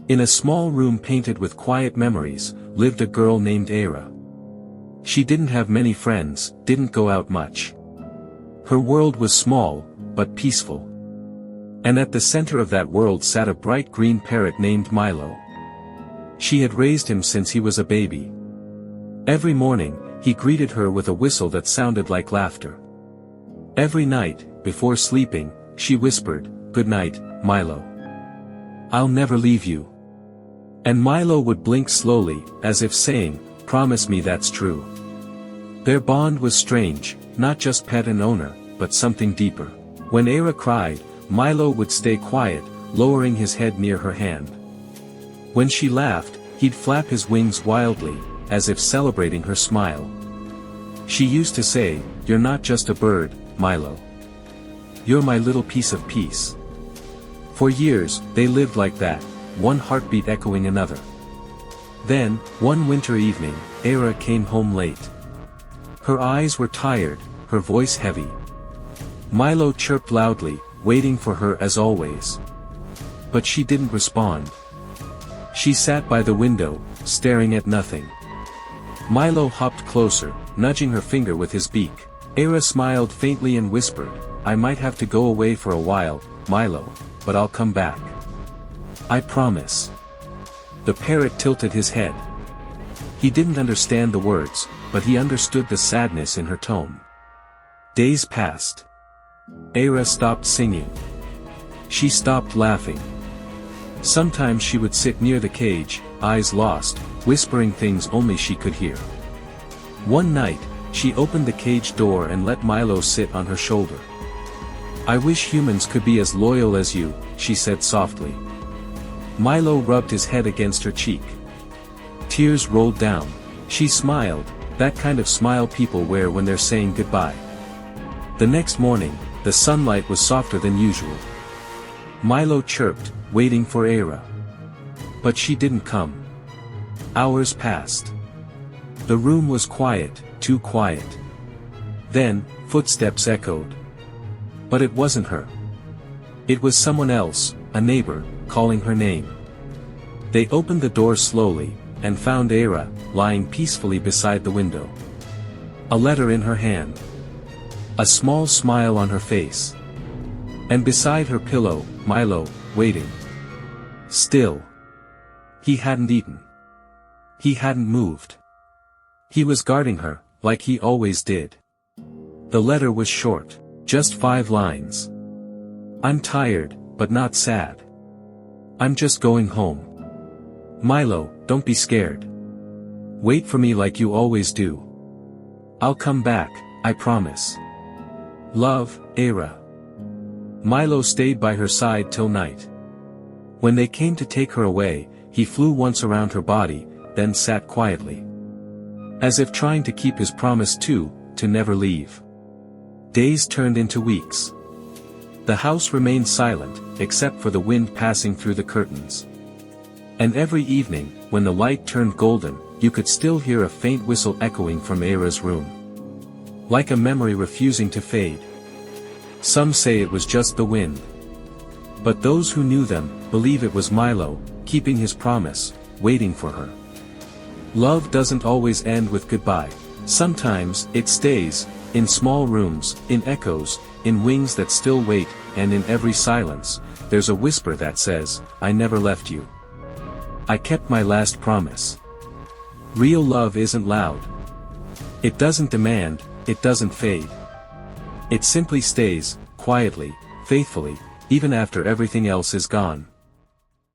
In a small room painted with quiet memories, lived a girl named Era. She didn't have many friends, didn't go out much. Her world was small, but peaceful. And at the center of that world sat a bright green parrot named Milo. She had raised him since he was a baby. Every morning, he greeted her with a whistle that sounded like laughter. Every night, before sleeping, she whispered, "Good night, Milo. I'll never leave you." And Milo would blink slowly, as if saying, "Promise me that's true." Their bond was strange, not just pet and owner, but something deeper. When Era cried, Milo would stay quiet, lowering his head near her hand. When she laughed, he'd flap his wings wildly, as if celebrating her smile. She used to say, "You're not just a bird, Milo. You're my little piece of peace." For years, they lived like that, one heartbeat echoing another. Then, one winter evening, Era came home late. Her eyes were tired, her voice heavy. Milo chirped loudly, waiting for her as always. But she didn't respond. She sat by the window, staring at nothing. Milo hopped closer, nudging her finger with his beak. Era smiled faintly and whispered, "I might have to go away for a while, Milo, but I'll come back. I promise." The parrot tilted his head. He didn't understand the words, but he understood the sadness in her tone. Days passed. Era stopped singing. She stopped laughing. Sometimes she would sit near the cage, eyes lost, whispering things only she could hear. One night, she opened the cage door and let Milo sit on her shoulder. "I wish humans could be as loyal as you," she said softly. Milo rubbed his head against her cheek. Tears rolled down. She smiled, that kind of smile people wear when they're saying goodbye. The next morning, the sunlight was softer than usual. Milo chirped, waiting for Era. But she didn't come. Hours passed. The room was quiet, too quiet. Then, footsteps echoed. But it wasn't her. It was someone else, a neighbor, calling her name. They opened the door slowly, and found Era, lying peacefully beside the window. A letter in her hand. A small smile on her face. And beside her pillow, Milo, waiting. Still. He hadn't eaten. He hadn't moved. He was guarding her, like he always did. The letter was short, just 5 lines. "I'm tired, but not sad. I'm just going home. Milo, don't be scared. Wait for me like you always do. I'll come back, I promise. Love, Era." Milo stayed by her side till night. When they came to take her away, he flew once around her body, then sat quietly. As if trying to keep his promise too, to never leave. Days turned into weeks. The house remained silent, except for the wind passing through the curtains. And every evening, when the light turned golden, you could still hear a faint whistle echoing from Era's room. Like a memory refusing to fade. Some say it was just the wind. But those who knew them, believe it was Milo, keeping his promise, waiting for her. Love doesn't always end with goodbye. Sometimes, it stays, in small rooms, in echoes, in wings that still wait, and in every silence, there's a whisper that says, "I never left you. I kept my last promise." Real love isn't loud. It doesn't demand, it doesn't fade. It simply stays, quietly, faithfully, even after everything else is gone.